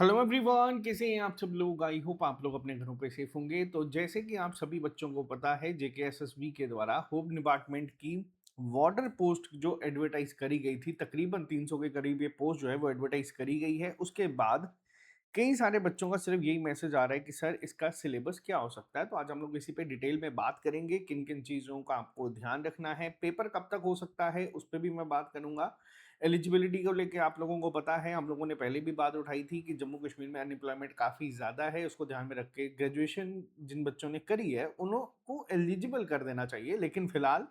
Hello everyone, कैसे हैं आप सब लोग। आई होप आप लोग अपने घरों पे सेफ होंगे। तो जैसे कि आप सभी बच्चों को पता है, जेकेएसएसबी के द्वारा होम डिपार्टमेंट की वाटर पोस्ट जो एडवर्टाइज करी गई थी, तकरीबन 300 के करीब ये पोस्ट जो है वो एडवर्टाइज करी गई है। उसके बाद कई सारे बच्चों का सिर्फ यही मैसेज आ रहा है कि सर इसका सिलेबस क्या हो सकता है। तो आज हम लोग इसी पे डिटेल में बात करेंगे, किन किन चीज़ों का आपको ध्यान रखना है, पेपर कब तक हो सकता है उस पर भी मैं बात करूंगा। एलिजिबिलिटी को लेके आप लोगों को पता है, हम लोगों ने पहले भी बात उठाई थी कि जम्मू कश्मीर में अनएम्प्लॉयमेंट काफ़ी ज़्यादा है। उसको ध्यान में रख के ग्रेजुएशन जिन बच्चों ने करी है उनको एलिजिबल कर देना चाहिए। लेकिन फिलहाल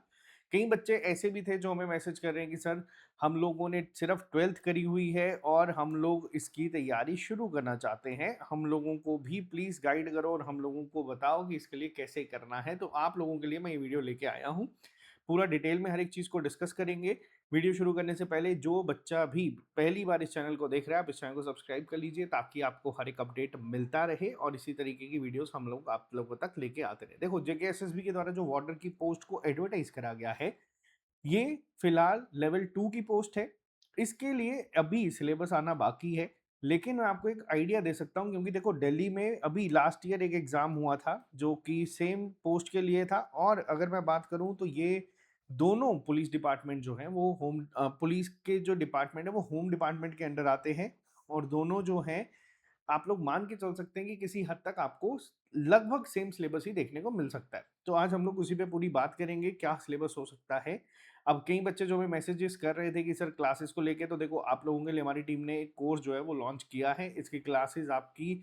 कई बच्चे ऐसे भी थे जो हमें मैसेज कर रहे हैं कि सर हम लोगों ने सिर्फ 12th करी हुई है और हम लोग इसकी तैयारी शुरू करना चाहते हैं, हम लोगों को भी प्लीज़ गाइड करो और हम लोगों को बताओ कि इसके लिए कैसे करना है। तो आप लोगों के लिए मैं ये वीडियो लेके आया हूँ। पूरा डिटेल में हर एक चीज़ को डिस्कस करेंगे। वीडियो शुरू करने से पहले जो बच्चा भी पहली बार इस चैनल को देख रहा है, आप इस चैनल को सब्सक्राइब कर लीजिए ताकि आपको हर एक अपडेट मिलता रहे और इसी तरीके की वीडियोस हम लोग आप लोगों तक लेके आते रहे। देखो, जेकेएसएसबी के द्वारा जो वार्डर की पोस्ट को एडवर्टाइज करा गया है, ये फिलहाल लेवल 2 की पोस्ट है। इसके लिए अभी सिलेबस आना बाकी है। लेकिन मैं आपको एक आइडिया दे सकता हूँ, क्योंकि देखो दिल्ली में अभी लास्ट ईयर एक एग्जाम हुआ था जो कि सेम पोस्ट के लिए था। और अगर मैं बात करूँ तो ये दोनों पुलिस डिपार्टमेंट जो हैं वो पुलिस के जो डिपार्टमेंट है वो होम डिपार्टमेंट के अंडर आते हैं। और दोनों जो हैं, आप लोग मान के चल सकते हैं कि किसी हद तक आपको लगभग सेम सिलेबस ही देखने को मिल सकता है। तो आज हम लोग उसी पे पूरी बात करेंगे, क्या सिलेबस हो सकता है। अब कई बच्चे जो हमें मैसेजेस कर रहे थे कि सर क्लासेस को लेके, तो देखो आप लोगों के लिए हमारी टीम ने एक कोर्स जो है वो लॉन्च किया है। इसकी क्लासेस आपकी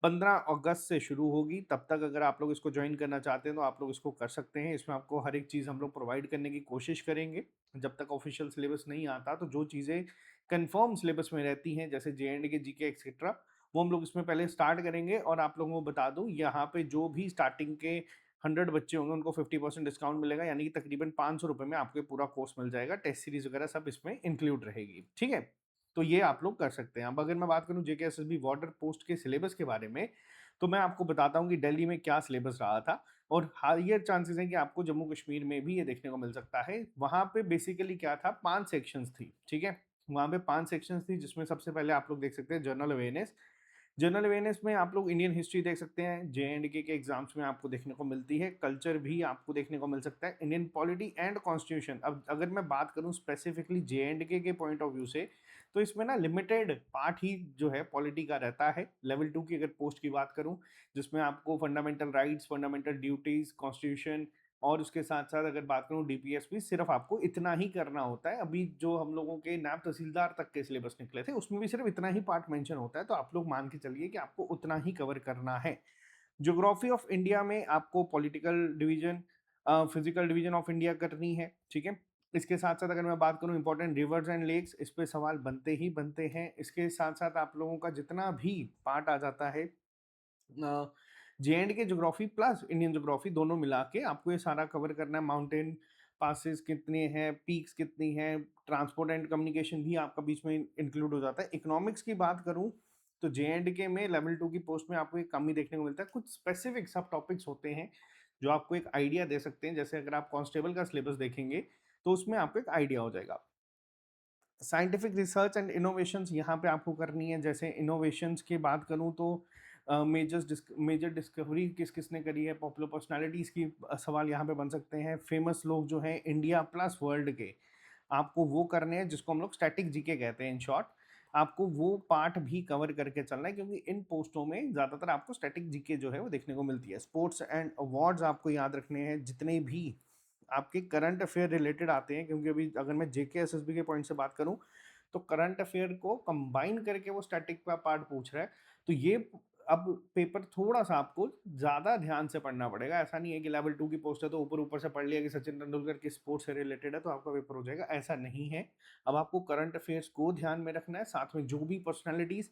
15 अगस्त से शुरू होगी। तब तक अगर आप लोग इसको ज्वाइन करना चाहते हैं तो आप लोग इसको कर सकते हैं। इसमें आपको हर एक चीज़ हम लोग प्रोवाइड करने की कोशिश करेंगे। जब तक ऑफिशियल सिलेबस नहीं आता तो जो चीज़ें कंफर्म सिलेबस में रहती हैं, जैसे जे जीके एक्सेट्रा, वो हम लोग इसमें पहले स्टार्ट करेंगे। और आप लोगों को बता दूं, यहाँ पे जो भी स्टार्टिंग के 100 बच्चे होंगे उनको 50% डिस्काउंट मिलेगा, यानी कि तकरीबन 500 रुपये में आपको ये पूरा कोर्स मिल जाएगा। टेस्ट सीरीज वगैरह सब इसमें इंक्लूड रहेगी, ठीक है। तो ये आप लोग कर सकते हैं। अब अगर मैं बात करूं जेकेएसएसबी वाटर पोस्ट के सिलेबस के बारे में, तो मैं आपको बताता हूं कि दिल्ली में क्या सिलेबस रहा था। और हायर चांसेस हैं कि आपको जम्मू कश्मीर में भी ये देखने को मिल सकता है। वहां पे बेसिकली क्या था, 5 सेक्शंस थी, ठीक है। वहां पे 5 सेक्शंस थी, जिसमें सबसे पहले आप लोग देख सकते हैं जनरल अवेयरनेस। जनरल अवेयरनेस में आप लोग इंडियन हिस्ट्री देख सकते हैं, जे के एग्जाम्स में आपको देखने को मिलती है। कल्चर भी आपको देखने को मिल सकता है, इंडियन पॉलिटी एंड कॉन्स्टिट्यूशन। अब अगर मैं बात करूं स्पेसिफिकली जे के पॉइंट ऑफ व्यू से, तो इसमें ना लिमिटेड पार्ट ही जो है पॉलिटी का रहता है। लेवल 2 की अगर पोस्ट की बात करूं, जिसमें आपको fundamental rights, fundamental duties, constitution, और उसके साथ साथ अगर बात करूं डीपीएस भी, सिर्फ आपको इतना ही करना होता है। अभी जो हम लोगों के नायब तहसीलदार तक के सिलेबस निकले थे उसमें भी सिर्फ इतना ही पार्ट मेंशन होता है। तो आप लोग मान के चलिए कि आपको उतना ही कवर करना है। ज्योग्राफी ऑफ इंडिया में आपको political division, physical division of India करनी है, ठीक है। इसके साथ साथ अगर मैं बात करूं इंपॉर्टेंट रिवर्स एंड लेक्स, इस पे सवाल बनते ही बनते हैं। इसके साथ साथ आप लोगों का जितना भी पार्ट आ जाता है, जे एंड के ज्योग्राफी प्लस इंडियन ज्योग्राफी दोनों मिला के आपको ये सारा कवर करना है। माउंटेन पासिस कितने हैं, पीक्स कितनी हैं, ट्रांसपोर्ट एंड कम्युनिकेशन भी आपका बीच में इंक्लूड हो जाता है। इकोनॉमिक्स की बात करूं तो जे एंड के में लेवल 2 की पोस्ट में आपको एक कम ही देखने को मिलता है। कुछ स्पेसिफिक सब टॉपिक्स होते हैं जो आपको एक आइडिया दे सकते हैं। जैसे अगर आप कांस्टेबल का सिलेबस देखेंगे तो उसमें आपको एक आइडिया हो जाएगा। साइंटिफिक रिसर्च एंड इनोवेशंस यहाँ पे आपको करनी है। जैसे इनोवेशंस की बात करूँ तो मेजर डिस्कवरी किस किसने करी है, पॉपुलर पर्सनालिटीज़ की सवाल यहाँ पे बन सकते हैं। फेमस लोग जो हैं इंडिया प्लस वर्ल्ड के, आपको वो करने हैं, जिसको हम लोग स्टैटिक जीके कहते हैं इन शॉर्ट। आपको वो पार्ट भी कवर करके चलना है, क्योंकि इन पोस्टों में ज़्यादातर आपको स्टैटिक जीके जो है वो देखने को मिलती है। स्पोर्ट्स एंड अवार्ड्स आपको याद रखने हैं, जितने भी आपके करंट अफेयर रिलेटेड आते हैं। क्योंकि अभी अगर मैं जेके एसएसबी के पॉइंट से बात करूं तो करंट अफेयर को कंबाइन करके वो स्टैटिक का पार्ट पूछ रहा है। तो ये अब पेपर थोड़ा सा आपको ज़्यादा ध्यान से पढ़ना पड़ेगा। ऐसा नहीं है कि लेवल 2 की पोस्ट है तो ऊपर ऊपर से पढ़ लिया कि सचिन तेंदुलकर की स्पोर्ट्स से रिलेटेड है तो आपका पेपर हो जाएगा, ऐसा नहीं है। अब आपको करंट अफेयर्स को ध्यान में रखना है, साथ में जो भी पर्सनैलिटीज़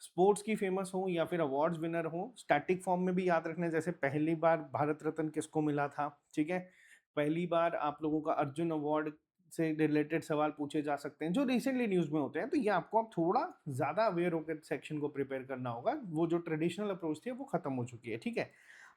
स्पोर्ट्स की फेमस हो या फिर अवार्ड्स विनर हो, स्टैटिक फॉर्म में भी याद रखना है। जैसे पहली बार भारत रत्न किसको मिला था, ठीक है। पहली बार आप लोगों का अर्जुन अवार्ड से रिलेटेड सवाल पूछे जा सकते हैं जो रिसेंटली न्यूज़ में होते हैं। तो ये आपको अब थोड़ा ज़्यादा अवेयर होकर सेक्शन को प्रिपेयर करना होगा। वो जो ट्रेडिशनल अप्रोच थी वो खत्म हो चुकी है, ठीक है।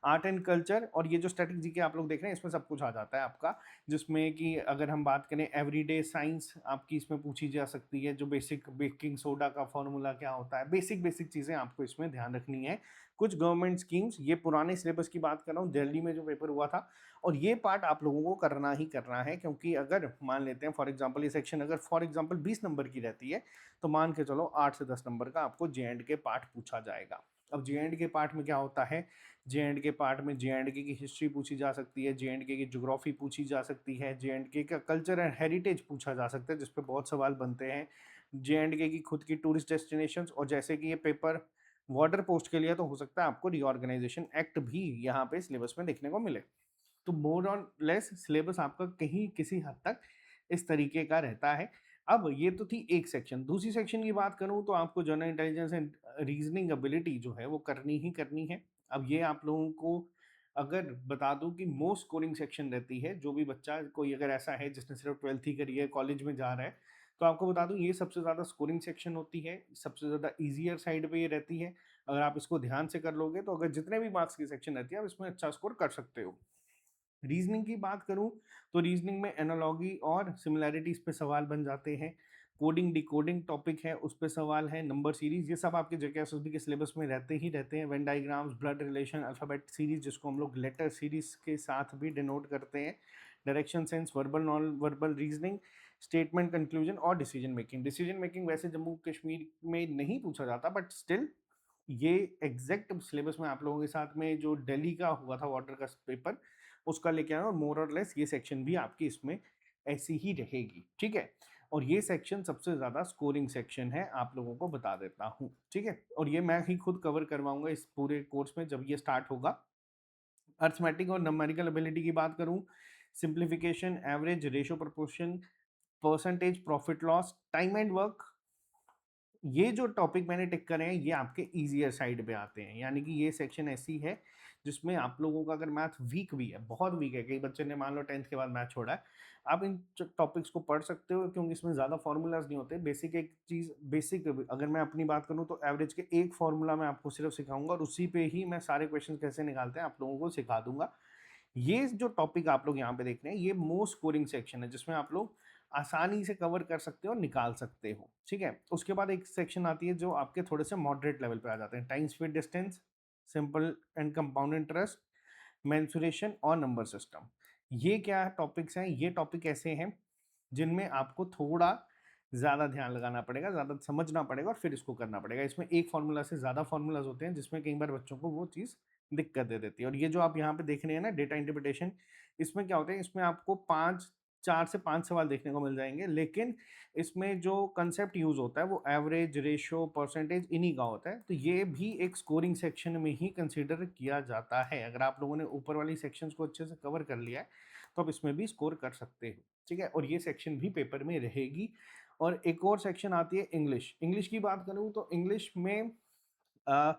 आर्ट एंड कल्चर और ये जो स्टैटिक जीके आप लोग देख रहे हैं इसमें सब कुछ आ जाता है आपका, जिसमें कि अगर हम बात करें एवरीडे साइंस आपकी इसमें पूछी जा सकती है, जो बेसिक बेकिंग सोडा का फॉर्मूला क्या होता है, बेसिक बेसिक चीज़ें आपको इसमें ध्यान रखनी है। कुछ गवर्नमेंट स्कीम्स, ये पुराने सिलेबस की बात कर रहा हूँ, दिल्ली में जो पेपर हुआ था, और ये पार्ट आप लोगों को करना ही करना है, क्योंकि अगर मान लेते हैं फॉर एग्जांपल ये सेक्शन अगर फॉर एग्जांपल 20 नंबर की रहती है, तो मान के चलो 8 से 10 नंबर का आपको जे एंड के पार्ट पूछा जाएगा। अब जे एंड के पार्ट में क्या होता है, जे एंड के पार्ट में जे एंड के की हिस्ट्री पूछी जा सकती है, जे एंड के की ज्योग्राफी पूछी जा सकती है, जे एंड के का कल्चर एंड हेरिटेज पूछा जा सकता है, जिस पे बहुत सवाल बनते हैं, जे एंड के की खुद की टूरिस्ट डेस्टिनेशंस, और जैसे कि ये पेपर वाटर पोस्ट के लिए, तो हो सकता है आपको रीऑर्गेनाइजेशन एक्ट भी यहाँ पे सिलेबस में देखने को मिले। तो मोर ऑन लेस सिलेबस आपका कहीं किसी हद तक इस तरीके का रहता है। अब ये तो थी एक सेक्शन, दूसरी सेक्शन की बात करूँ तो आपको general intelligence and reasoning ability जो है वो करनी ही करनी है। अब ये आप लोगों को अगर बता दूं कि मोस्ट स्कोरिंग सेक्शन रहती है, जो भी बच्चा कोई अगर ऐसा है जिसने सिर्फ 12th ही करी है, कॉलेज में जा रहा है, तो आपको बता दूं ये सबसे ज़्यादा स्कोरिंग सेक्शन होती है, सबसे ज़्यादा ईजियर साइड पे ये रहती है। अगर आप इसको ध्यान से कर लोगे तो अगर जितने भी मार्क्स की सेक्शन रहती है आप इसमें अच्छा स्कोर कर सकते हो। रीजनिंग की बात करूं तो रीजनिंग में एनालॉगी और सिमिलैरिटीज पे सवाल बन जाते हैं, कोडिंग डिकोडिंग टॉपिक है उस पे सवाल है, नंबर सीरीज, ये सब आपके जेकेएसएसबी के सिलेबस में रहते ही रहते हैं, Venn diagrams, blood relation, alphabet series जिसको हम लोग लेटर सीरीज के साथ भी डिनोट करते हैं, direction sense, verbal non verbal reasoning, statement conclusion और डिसीजन मेकिंग। डिसीजन मेकिंग वैसे जम्मू कश्मीर में नहीं पूछा जाता, बट स्टिल ये एग्जैक्ट सिलेबस में आप लोगों के साथ में जो दिल्ली का हुआ था वाटर का पेपर, उसका लेके आया, और मोर और लेस ये सेक्शन भी आपकी इसमें ऐसी ही रहेगी, ठीक है। और ये सेक्शन सबसे ज़्यादा स्कोरिंग सेक्शन है, आप लोगों को बता देता हूँ, ठीक है। और ये मैं ही खुद कवर करवाऊंगा इस पूरे कोर्स में जब ये स्टार्ट होगा। अर्थमेटिक और नंबरिकल एबिलिटी की बात करूँ, simplification, average, ratio proportion, percentage, profit loss, time and work, ये जो टॉपिक मैंने टिक करे हैं ये आपके ईजियर साइड पे आते हैं, यानी कि ये सेक्शन ऐसी है जिसमें आप लोगों का अगर मैथ वीक भी है, बहुत वीक है, कई बच्चे ने मान लो 10th के बाद मैथ छोड़ा है, आप इन टॉपिक्स को पढ़ सकते हो, क्योंकि इसमें ज़्यादा फार्मूलाज नहीं होते, बेसिक एक चीज़ बेसिक, अगर मैं अपनी बात करूँ तो एवरेज के एक फार्मूला मैं आपको सिर्फ सिखाऊंगा और उसी पे ही मैं सारे क्वेश्चन कैसे निकालते हैं आप लोगों को सिखा दूंगा। ये जो टॉपिक आप लोग यहाँ पे देख रहे हैं ये मोस्ट स्कोरिंग सेक्शन है, जिसमें आप लोग आसानी से कवर कर सकते हो और निकाल सकते हो, ठीक है। उसके बाद एक सेक्शन आती है जो आपके थोड़े से मॉडरेट लेवल पे आ जाते हैं, time speed distance, simple and compound interest, mensuration और नंबर सिस्टम। ये क्या टॉपिक्स हैं, ये टॉपिक ऐसे हैं जिनमें आपको थोड़ा ज़्यादा ध्यान लगाना पड़ेगा, ज़्यादा समझना पड़ेगा और फिर इसको करना पड़ेगा। इसमें एक फार्मूला से ज़्यादा फार्मूलाज होते हैं, जिसमें कई बार बच्चों को वो चीज़ दिक्कत दे देती है। और ये जो आप यहाँ पे देख रहे हैं ना डेटा इंटरप्रिटेशन, इसमें क्या होता है, इसमें आपको 4 से 5 सवाल देखने को मिल जाएंगे, लेकिन इसमें जो कंसेप्ट यूज होता है वो एवरेज, रेशो, परसेंटेज, इन्हीं का होता है। तो ये भी एक स्कोरिंग सेक्शन में ही कंसिडर किया जाता है। अगर आप लोगों ने ऊपर वाली सेक्शंस को अच्छे से कवर कर लिया है तो आप इसमें भी स्कोर कर सकते हो, ठीक है। और ये सेक्शन भी पेपर में रहेगी। और एक और सेक्शन आती है इंग्लिश। इंग्लिश की बात करूँ तो इंग्लिश में अ,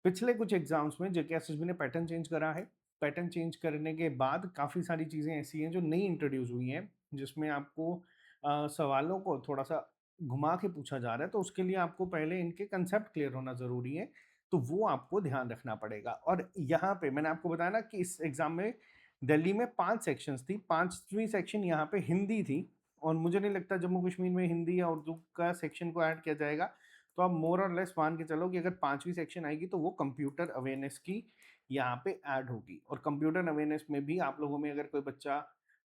पिछले कुछ एग्जाम्स में जेकेएसएसबी ने पैटर्न चेंज करा है। पैटर्न चेंज करने के बाद काफ़ी सारी चीज़ें ऐसी हैं जो नई इंट्रोड्यूस हुई हैं, जिसमें आपको सवालों को थोड़ा सा घुमा के पूछा जा रहा है, तो उसके लिए आपको पहले इनके कंसेप्ट क्लियर होना ज़रूरी है, तो वो आपको ध्यान रखना पड़ेगा। और यहाँ पे मैंने आपको बताया ना कि इस एग्ज़ाम में दिल्ली में 5 सेक्शंस थी, 5वीं सेक्शन यहाँ पे हिंदी थी, और मुझे नहीं लगता जम्मू कश्मीर में हिंदी या उर्दू का सेक्शन को ऐड किया जाएगा। तो आप मोर और लेस मान के चलो कि अगर 5वीं सेक्शन आएगी तो वो कंप्यूटर अवेयरनेस की यहाँ पे ऐड होगी। और कंप्यूटर अवेयरनेस में भी आप लोगों में अगर कोई बच्चा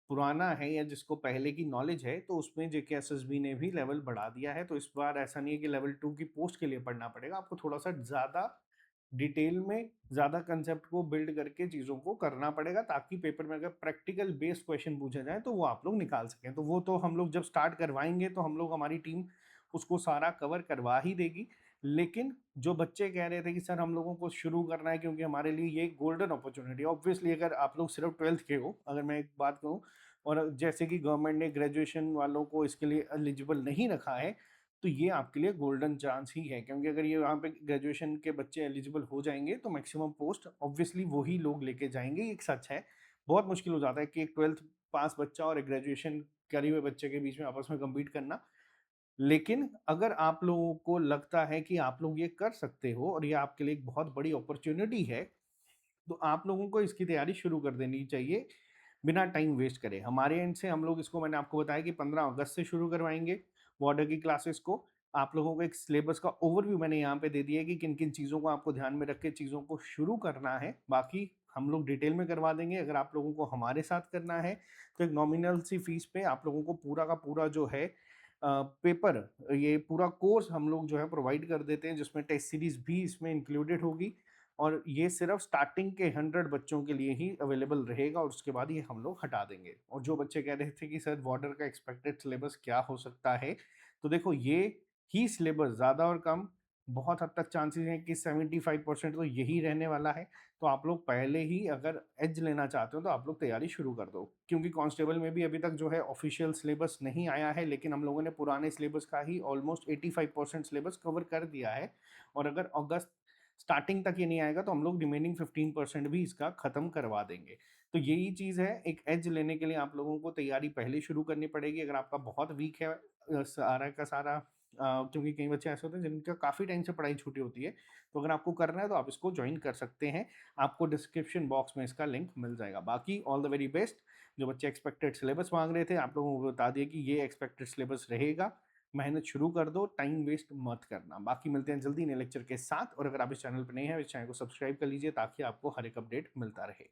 पुराना है या जिसको पहले की नॉलेज है, तो उसमें जेकेएसएसबी ने भी लेवल बढ़ा दिया है। तो इस बार ऐसा नहीं है कि लेवल 2 की पोस्ट के लिए पढ़ना पड़ेगा, आपको थोड़ा सा ज़्यादा डिटेल में ज़्यादा कंसेप्ट को बिल्ड करके चीज़ों को करना पड़ेगा, ताकि पेपर में अगर प्रैक्टिकल बेस्ड क्वेश्चन पूछे जाए तो वो आप लोग निकाल सकें। तो वो तो हम लोग जब स्टार्ट करवाएंगे तो हम लोग, हमारी टीम उसको सारा कवर करवा ही देगी। लेकिन जो बच्चे कह रहे थे कि सर हम लोगों को शुरू करना है क्योंकि हमारे लिए ये गोल्डन अपॉर्चुनिटी है, ऑब्वियसली अगर आप लोग सिर्फ 12th के हो, अगर मैं एक बात कहूँ, और जैसे कि गवर्नमेंट ने ग्रेजुएशन वालों को इसके लिए एलिजिबल नहीं रखा है, तो ये आपके लिए गोल्डन चांस ही है, क्योंकि अगर ये यहाँ पे ग्रेजुएशन के बच्चे एलिजिबल हो जाएंगे तो मैक्सिमम पोस्ट ऑब्वियसली वही लोग लेके जाएंगे, ये एक सच है। बहुत मुश्किल हो जाता है कि एक 12th पास बच्चा और एक ग्रेजुएशन करे हुए बच्चे के बीच में आपस में कम्पीट करना। लेकिन अगर आप लोगों को लगता है कि आप लोग ये कर सकते हो और ये आपके लिए एक बहुत बड़ी अपॉर्चुनिटी है, तो आप लोगों को इसकी तैयारी शुरू कर देनी चाहिए, बिना टाइम वेस्ट करे। हमारे एंड से हम लोग इसको मैंने आपको बताया कि 15 अगस्त से शुरू करवाएँगे बॉर्डर की क्लासेस को। आप लोगों को एक सिलेबस का ओवरव्यू मैंने यहाँ पे दे दिया है कि किन-किन चीज़ों को आपको ध्यान में रख के चीज़ों को शुरू करना है। बाकी हम लोग डिटेल में करवा देंगे। अगर आप लोगों को हमारे साथ करना है, तो एक नॉमिनल सी फीस पे आप लोगों को पूरा का पूरा जो है पेपर, ये पूरा कोर्स हम लोग जो है प्रोवाइड कर देते हैं, जिसमें टेस्ट सीरीज़ भी इसमें इंक्लूडेड होगी और ये सिर्फ स्टार्टिंग के 100 बच्चों के लिए ही अवेलेबल रहेगा और उसके बाद ये हम लोग हटा देंगे। और जो बच्चे कह रहे थे कि सर बॉर्डर का एक्सपेक्टेड सिलेबस क्या हो सकता है? तो देखो ये ही सिलेबस ज़्यादा और कम बहुत हद तक चांसेस हैं कि 75% तो यही रहने वाला है। तो आप लोग पहले ही अगर एज लेना चाहते हो तो आप लोग तैयारी शुरू कर दो। क्योंकि कांस्टेबल में भी अभी तक जो है ऑफिशियल सिलेबस नहीं आया है, लेकिन हम लोगों ने पुराने सिलेबस का ही ऑलमोस्ट 85% सिलेबस कवर कर दिया है। और अगर अगस्त स्टार्टिंग तक ये नहीं आएगा तो हम लोग रिमेनिंग 15% भी इसका ख़त्म करवा देंगे। तो यही चीज़ है, एक एज लेने के लिए आप लोगों को तैयारी पहले शुरू करनी पड़ेगी। अगर आपका बहुत वीक है सारा का सारा, क्योंकि कई बच्चे ऐसे होते हैं जिनका काफ़ी टाइम से पढ़ाई छूटी होती है, तो अगर आपको करना है तो आप इसको जॉइन कर सकते हैं। आपको डिस्क्रिप्शन बॉक्स में इसका लिंक मिल जाएगा। बाकी ऑल द वेरी बेस्ट। जो बच्चे एक्सपेक्टेड सिलेबस माँग रहे थे, आप लोगों को बता दिया कि ये एक्सपेक्टेड सिलेबस रहेगा। मेहनत शुरू कर दो, टाइम वेस्ट मत करना। बाकी मिलते हैं जल्दी नए लेक्चर के साथ, और अगर आप इस चैनल पे नए हैं, इस चैनल को सब्सक्राइब कर लीजिए ताकि आपको हर एक अपडेट मिलता रहे।